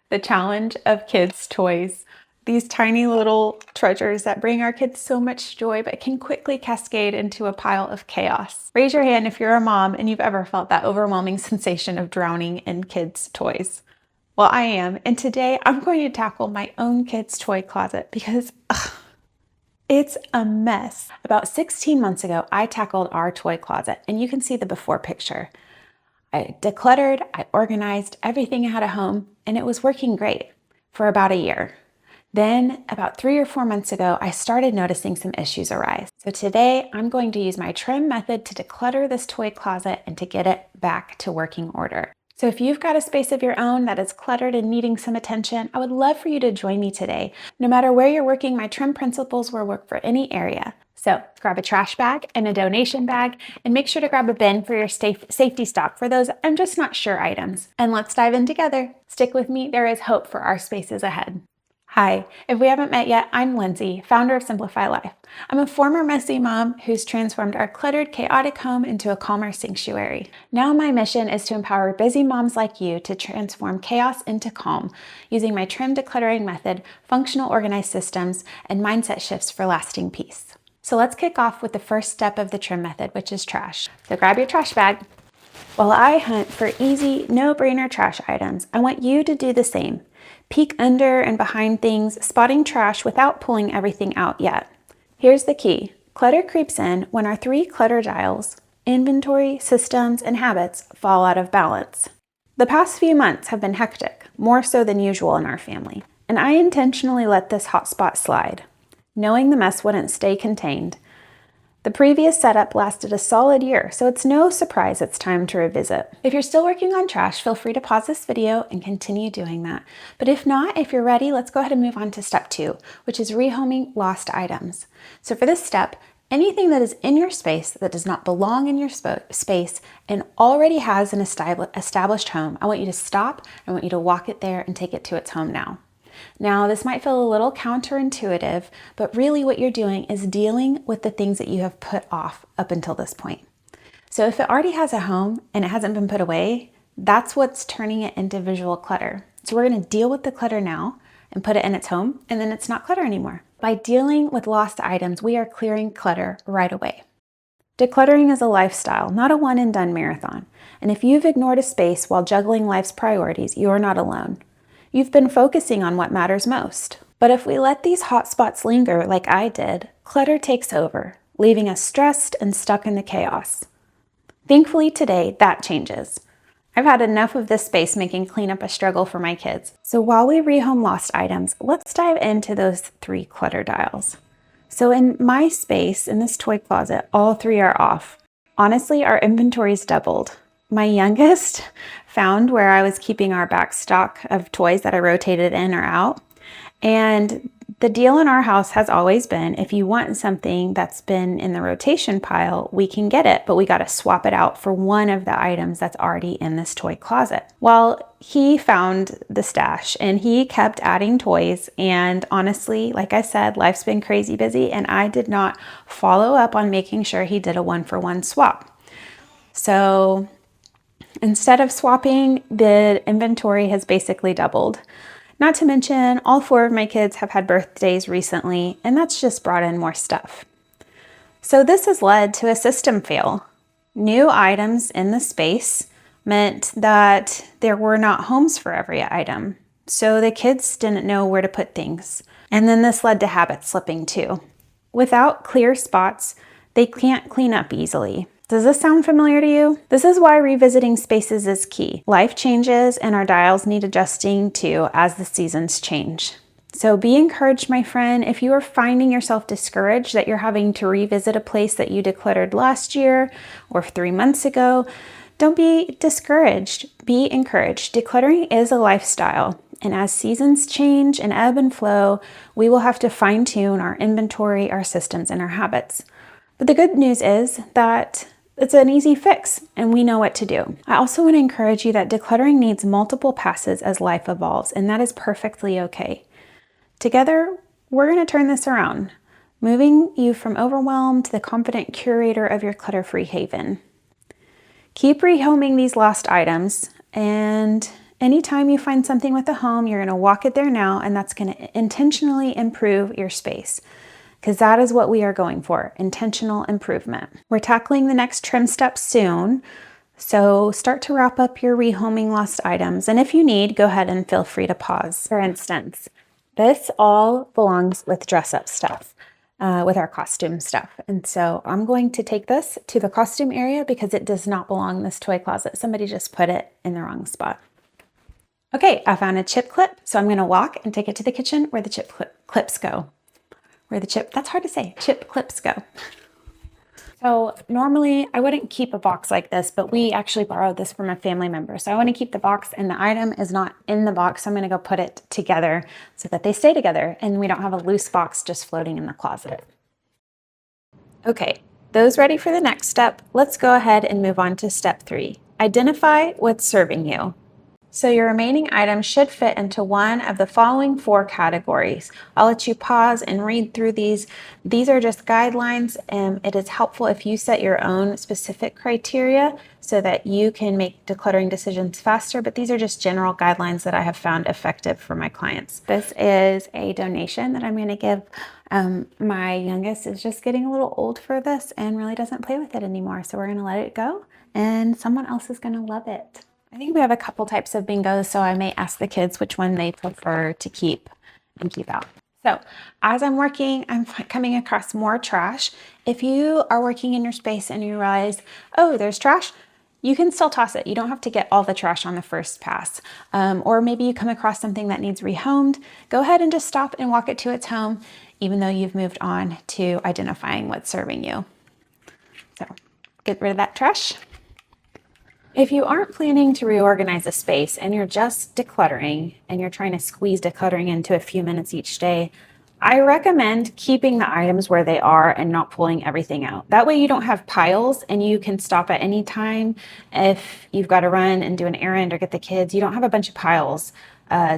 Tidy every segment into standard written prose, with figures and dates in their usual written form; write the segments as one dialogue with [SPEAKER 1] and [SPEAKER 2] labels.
[SPEAKER 1] The challenge of kids' toys. These tiny little treasures that bring our kids so much joy, but can quickly cascade into a pile of chaos. Raise your hand if you're a mom and you've ever felt that overwhelming sensation of drowning in kids' toys. Well, I am, and today I'm going to tackle my own kids' toy closet because it's a mess. About 16 months ago, I tackled our toy closet, and you can see the before picture. I decluttered, I organized everything I had at home, and it was working great for about a year. Then, about 3 or 4 months ago, I started noticing some issues arise. So today, I'm going to use my trim method to declutter this toy closet and to get it back to working order. So if you've got a space of your own that is cluttered and needing some attention, I would love for you to join me today. No matter where you're working, my trim principles will work for any area. So grab a trash bag and a donation bag, and make sure to grab a bin for your safety stock for those I'm just not sure items. And let's dive in together. Stick with me, there is hope for our spaces ahead. Hi, if we haven't met yet, I'm Lindsay, founder of SIMPLI-FI. I'm a former messy mom who's transformed our cluttered, chaotic home into a calmer sanctuary. Now my mission is to empower busy moms like you to transform chaos into calm, using my trim decluttering method, functional organized systems, and mindset shifts for lasting peace. So let's kick off with the first step of the trim method, which is trash. So grab your trash bag. While I hunt for easy, no-brainer trash items, I want you to do the same. Peek under and behind things, spotting trash without pulling everything out yet. Here's the key. Clutter creeps in when our 3 clutter dials, inventory, systems, and habits, fall out of balance. The past few months have been hectic, more so than usual in our family, and I intentionally let this hotspot slide, knowing the mess wouldn't stay contained. The previous setup lasted a solid year, so it's no surprise it's time to revisit. If you're still working on trash, feel free to pause this video and continue doing that. But if not, if you're ready, let's go ahead and move on to step 2, which is rehoming lost items. So for this step, anything that is in your space that does not belong in your space and already has an established home, I want you to stop. I want you to walk it there and take it to its home now. Now, this might feel a little counterintuitive, but really what you're doing is dealing with the things that you have put off up until this point. So if it already has a home and it hasn't been put away, that's what's turning it into visual clutter. So we're going to deal with the clutter now and put it in its home, and then it's not clutter anymore. By dealing with lost items, we are clearing clutter right away. Decluttering is a lifestyle, not a one and done marathon. And if you've ignored a space while juggling life's priorities, you're not alone. You've been focusing on what matters most. But if we let these hot spots linger like I did, clutter takes over, leaving us stressed and stuck in the chaos. Thankfully today, that changes. I've had enough of this space making cleanup a struggle for my kids. So while we rehome lost items, let's dive into those 3 clutter dials. So in my space, in this toy closet, all 3 are off. Honestly, our inventory's doubled. My youngest found where I was keeping our back stock of toys that I rotated in or out. And the deal in our house has always been, if you want something that's been in the rotation pile, we can get it, but we got to swap it out for one of the items that's already in this toy closet. Well, he found the stash and he kept adding toys. And honestly, like I said, life's been crazy busy and I did not follow up on making sure he did a 1-for-1 swap. So instead of swapping, the inventory has basically doubled. Not to mention, all 4 of my kids have had birthdays recently, and that's just brought in more stuff. So this has led to a system fail. New items in the space meant that there were not homes for every item. So the kids didn't know where to put things. And then this led to habit slipping too. Without clear spots, they can't clean up easily. Does this sound familiar to you? This is why revisiting spaces is key. Life changes and our dials need adjusting to as the seasons change. So be encouraged, my friend. If you are finding yourself discouraged that you're having to revisit a place that you decluttered last year or 3 months ago, don't be discouraged. Be encouraged. Decluttering is a lifestyle. And as seasons change and ebb and flow, we will have to fine-tune our inventory, our systems, and our habits. But the good news is that it's an easy fix and we know what to do. I also want to encourage you that decluttering needs multiple passes as life evolves, and that is perfectly okay. Together, we're going to turn this around, moving you from overwhelmed to the confident curator of your clutter-free haven. Keep rehoming these lost items, and Anytime you find something with a home, you're going to walk it there now, and that's going to intentionally improve your space, because that is what we are going for, intentional improvement. We're tackling the next trim step soon, so start to wrap up your rehoming lost items, and if you need, go ahead and feel free to pause. For instance, this all belongs with dress-up stuff, with our costume stuff, and so I'm going to take this to the costume area because it does not belong in this toy closet. Somebody just put it in the wrong spot. Okay, I found a chip clip, so I'm going to walk and take it to the kitchen where the chip clips go. That's hard to say, chip clips go. So normally I wouldn't keep a box like this, but we actually borrowed this from a family member. So I want to keep the box, and the item is not in the box. So I'm going to go put it together so that they stay together and we don't have a loose box just floating in the closet. Okay, those ready for the next step? Let's go ahead and move on to step 3. Identify what's serving you. So your remaining items should fit into one of the following 4 categories. I'll let you pause and read through these. These are just guidelines, and it is helpful if you set your own specific criteria so that you can make decluttering decisions faster, but these are just general guidelines that I have found effective for my clients. This is a donation that I'm going to give. My youngest is just getting a little old for this and really doesn't play with it anymore, so we're going to let it go, and someone else is going to love it. I think we have a couple types of bingos, so I may ask the kids which one they prefer to keep and keep out. So as I'm working, I'm coming across more trash. If you are working in your space and you realize, oh, there's trash, you can still toss it. You don't have to get all the trash on the first pass. Or maybe you come across something that needs rehomed. Go ahead and just stop and walk it to its home, even though you've moved on to identifying what's serving you. So get rid of that trash. If you aren't planning to reorganize a space and you're just decluttering and you're trying to squeeze decluttering into a few minutes each day, I recommend keeping the items where they are and not pulling everything out. That way you don't have piles and you can stop at any time. If you've got to run and do an errand or get the kids, you don't have a bunch of piles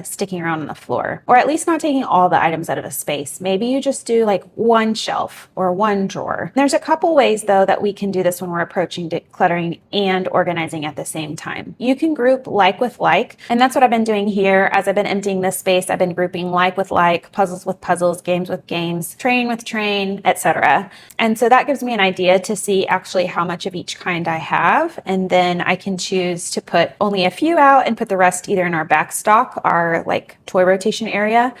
[SPEAKER 1] sticking around on the floor, or at least not taking all the items out of a space. Maybe you just do like one shelf or one drawer. There's a couple ways though that we can do this when we're approaching decluttering and organizing at the same time. You can group like with like, and that's what I've been doing here. As I've been emptying this space, I've been grouping like with like, puzzles with puzzles, games with games, train with train, etc. And so that gives me an idea to see actually how much of each kind I have, and then I can choose to put only a few out and put the rest either in our back stock, our like toy rotation area,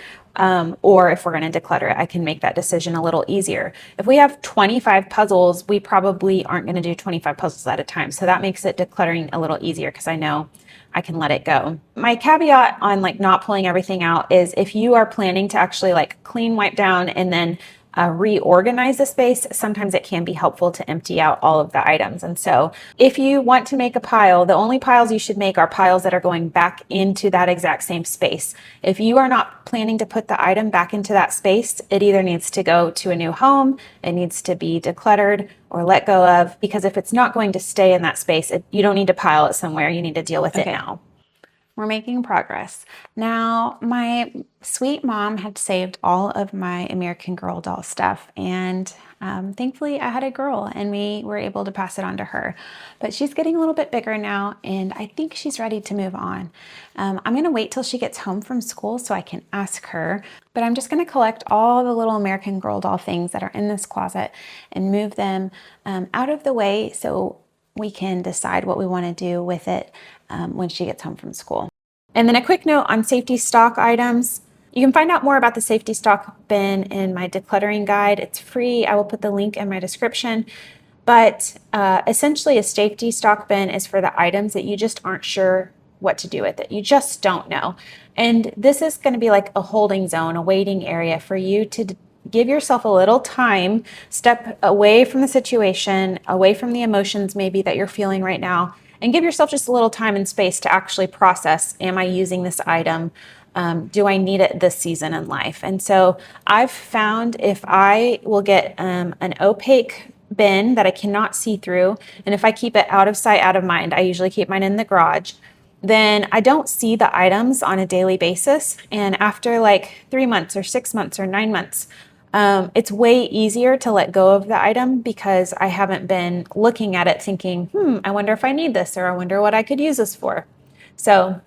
[SPEAKER 1] or if we're going to declutter it, I can make that decision a little easier. If we have 25 puzzles, we probably aren't going to do 25 puzzles at a time. So that makes it decluttering a little easier because I know I can let it go. My caveat on like not pulling everything out is if you are planning to actually like clean, wipe down, and then reorganize the space, sometimes it can be helpful to empty out all of the items. And so if you want to make a pile, the only piles you should make are piles that are going back into that exact same space. If you are not planning to put the item back into that space, it either needs to go to a new home, it needs to be decluttered or let go of, because if it's not going to stay in that space, you don't need to pile it somewhere, you need to deal with it now. We're making progress. Now, my sweet mom had saved all of my American Girl doll stuff, and thankfully I had a girl and we were able to pass it on to her. But she's getting a little bit bigger now, and I think she's ready to move on. I'm going to wait till she gets home from school so I can ask her, but I'm just going to collect all the little American Girl doll things that are in this closet and move them out of the way so we can decide what we want to do with it when she gets home from school. And then a quick note on safety stock items. You can find out more about the safety stock bin in my decluttering guide. It's free. I will put the link in my description. But essentially a safety stock bin is for the items that you just aren't sure what to do with it. You just don't know. And this is going to be like a holding zone, a waiting area for you to give yourself a little time, step away from the situation, away from the emotions maybe that you're feeling right now, and give yourself just a little time and space to actually process, am I using this item? Do I need it this season in life? And so I've found if I will get an opaque bin that I cannot see through, and if I keep it out of sight, out of mind, I usually keep mine in the garage, then I don't see the items on a daily basis. And after like 3 months or 6 months or 9 months, it's way easier to let go of the item because I haven't been looking at it thinking, I wonder if I need this, or I wonder what I could use this for. So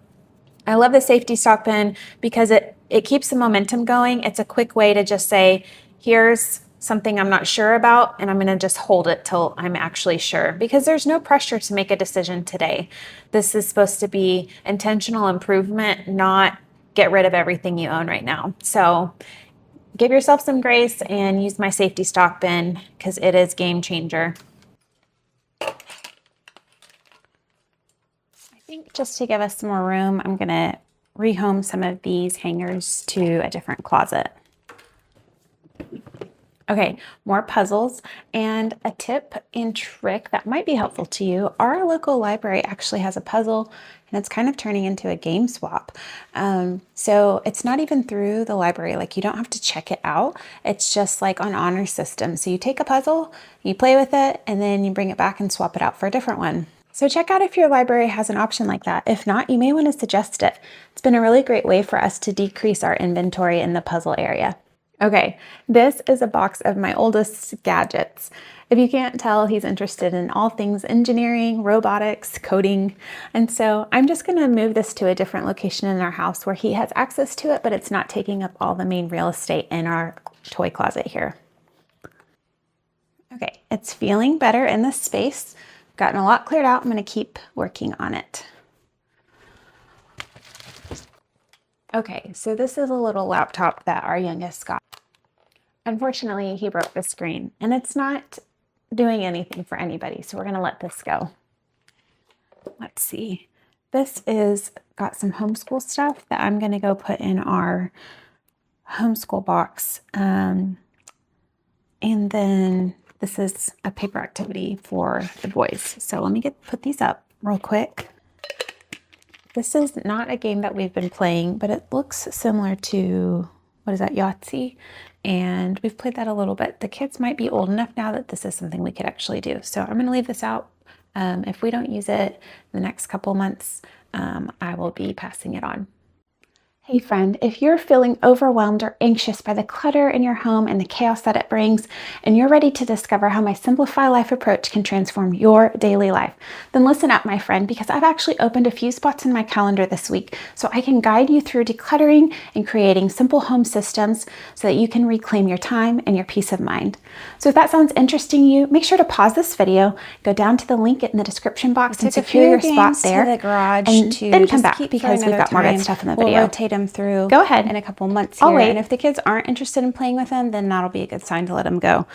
[SPEAKER 1] I love the safety stock bin because it keeps the momentum going. It's a quick way to just say, here's something I'm not sure about, and I'm going to just hold it till I'm actually sure, because there's no pressure to make a decision today. This is supposed to be intentional improvement, not get rid of everything you own right now. So give yourself some grace and use my safety stock bin because it is game changer. I think just to give us some more room, I'm going to rehome some of these hangers to a different closet. Okay, more puzzles, and a tip and trick that might be helpful to you. Our local library actually has a puzzle, and it's kind of turning into a game swap. So it's not even through the library, like you don't have to check it out. It's just like on honor system. So you take a puzzle, you play with it, and then you bring it back and swap it out for a different one. So check out if your library has an option like that. If not, you may want to suggest it. It's been a really great way for us to decrease our inventory in the puzzle area. Okay, this is a box of my oldest gadgets. If you can't tell, he's interested in all things engineering, robotics, coding. And so I'm just going to move this to a different location in our house where he has access to it, but it's not taking up all the main real estate in our toy closet here. Okay, it's feeling better in this space. Gotten a lot cleared out. I'm going to keep working on it. Okay, so this is a little laptop that our youngest got. Unfortunately, he broke the screen, and it's not doing anything for anybody, so we're going to let this go. Let's see. This is got some homeschool stuff that I'm going to go put in our homeschool box. And then this is a paper activity for the boys. So let me put these up real quick. This is not a game that we've been playing, but it looks similar to, what is that, Yahtzee? And we've played that a little bit. The kids might be old enough now that this is something we could actually do. So I'm going to leave this out. If we don't use it in the next couple months, I will be passing it on. Hey friend, if you're feeling overwhelmed or anxious by the clutter in your home and the chaos that it brings, and you're ready to discover how my Simplify Life approach can transform your daily life, then listen up, my friend, because I've actually opened a few spots in my calendar this week so I can guide you through decluttering and creating simple home systems so that you can reclaim your time and your peace of mind. So if that sounds interesting to you, make sure to pause this video, go down to the link in the description box and secure your spot there,
[SPEAKER 2] to the garage
[SPEAKER 1] and
[SPEAKER 2] to
[SPEAKER 1] then come
[SPEAKER 2] just
[SPEAKER 1] back
[SPEAKER 2] keep
[SPEAKER 1] because we've got more good stuff in the video.
[SPEAKER 2] We'll rotate them through.
[SPEAKER 1] Go ahead.
[SPEAKER 2] In a couple months
[SPEAKER 1] I'll
[SPEAKER 2] here.
[SPEAKER 1] wait.
[SPEAKER 2] And if the kids aren't interested in playing with them, then that'll be a good sign to let them go.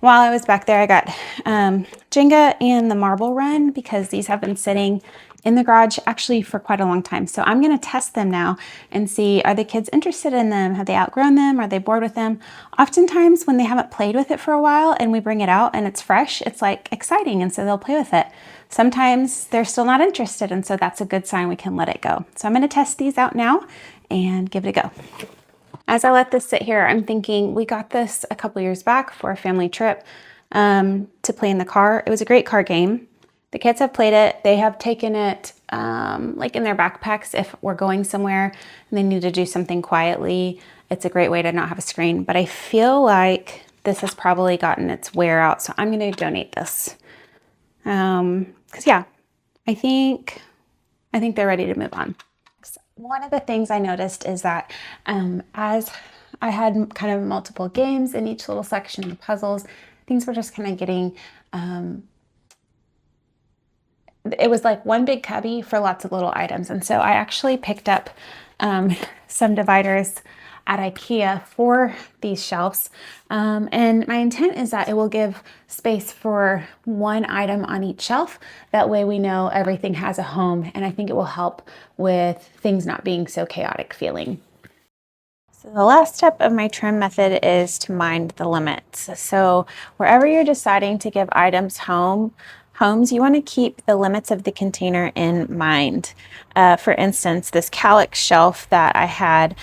[SPEAKER 2] While I was back there, I got Jenga and the marble run because these have been sitting in the garage actually for quite a long time. So I'm going to test them now and see, are the kids interested in them? Have they outgrown them? Are they bored with them? Oftentimes when they haven't played with it for a while and we bring it out and it's fresh, it's like exciting, and so they'll play with it. Sometimes they're still not interested, and so that's a good sign we can let it go. So I'm going to test these out now and give it a go. As I let this sit here, I'm thinking we got this a couple years back for a family trip to play in the car. It was a great car game. The kids have played it. They have taken it like in their backpacks if we're going somewhere and they need to do something quietly. It's a great way to not have a screen, but I feel like this has probably gotten its wear out, so I'm going to donate this. Because yeah, I think they're ready to move on. One of the things I noticed is that as I had kind of multiple games in each little section of the puzzles, things were just kind of getting, it was like one big cubby for lots of little items. And so I actually picked up some dividers at IKEA for these shelves. And my intent is that it will give space for one item on each shelf. That way we know everything has a home, and I think it will help with things not being so chaotic feeling. So the last step of my trim method is to mind the limits. So wherever you're deciding to give items homes, you want to keep the limits of the container in mind. For instance, this calyx shelf that I had,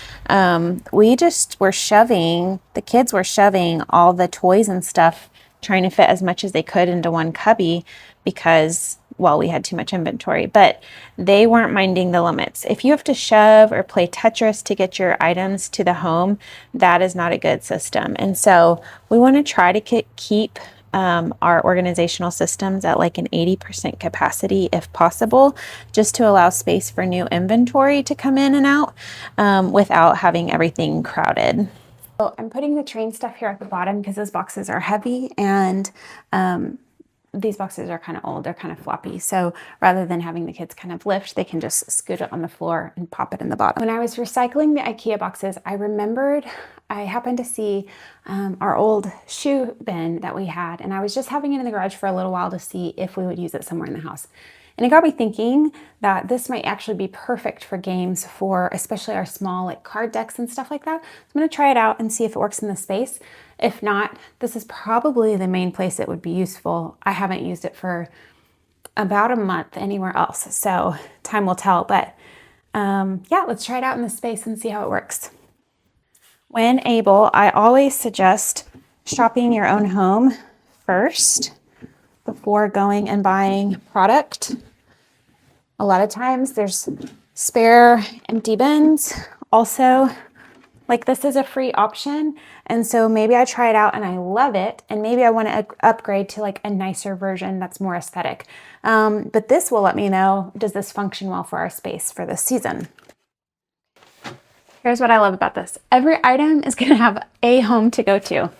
[SPEAKER 2] we just were shoving, the kids were shoving all the toys and stuff, trying to fit as much as they could into one cubby because, well, we had too much inventory, but they weren't minding the limits. If you have to shove or play Tetris to get your items to the home, that is not a good system. And so we want to try to keep our organizational systems at like an 80% capacity if possible, just to allow space for new inventory to come in and out without having everything crowded. So I'm putting the train stuff here at the bottom because those boxes are heavy, and these boxes are kind of old, they're kind of floppy. So rather than having the kids kind of lift, they can just scoot it on the floor and pop it in the bottom. When I was recycling the IKEA boxes, I remembered I happened to see our old shoe bin that we had, and I was just having it in the garage for a little while to see if we would use it somewhere in the house. And it got me thinking that this might actually be perfect for games for especially our small like card decks and stuff like that. So I'm going to try it out and see if it works in the space. If not, this is probably the main place it would be useful. I haven't used it for about a month anywhere else, so time will tell. But yeah, let's try it out in the space and see how it works. When able, I always suggest shopping your own home first before going and buying product. A lot of times there's spare empty bins. Also, like this is a free option. And so maybe I try it out and I love it. And maybe I want to upgrade to like a nicer version that's more aesthetic. But this will let me know, does this function well for our space for this season? Here's what I love about this. Every item is going to have a home to go to.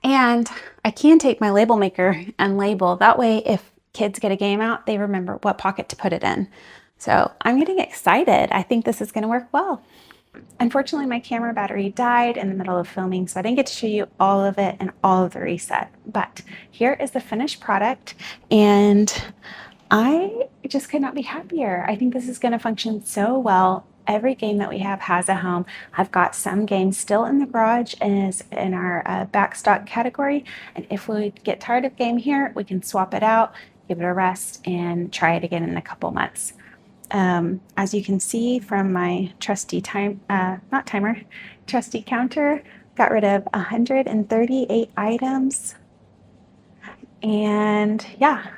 [SPEAKER 2] And I can take my label maker and label. That way, if kids get a game out, they remember what pocket to put it in. So I'm getting excited. I think this is going to work well. Unfortunately, my camera battery died in the middle of filming, so I didn't get to show you all of it and all of the reset. But here is the finished product, and I just could not be happier. I think this is going to function so well. Every game that we have has a home. I've got some games still in the garage and is in our backstock category. And if we get tired of game here, we can swap it out, give it a rest, and try it again in a couple months. As you can see from my trusty trusty counter, got rid of 138 items. And yeah,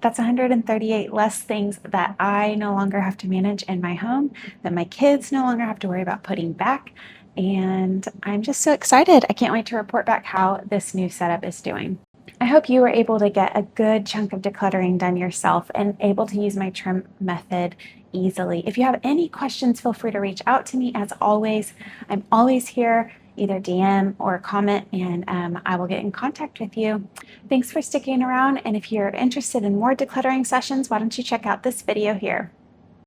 [SPEAKER 2] that's 138 less things that I no longer have to manage in my home, that my kids no longer have to worry about putting back. And I'm just so excited. I can't wait to report back how this new setup is doing. I hope you were able to get a good chunk of decluttering done yourself and able to use my trim method easily. If you have any questions, feel free to reach out to me. As always, I'm always here. Either DM or comment, and I will get in contact with you. Thanks for sticking around, and if you're interested in more decluttering sessions, why don't you check out this video here.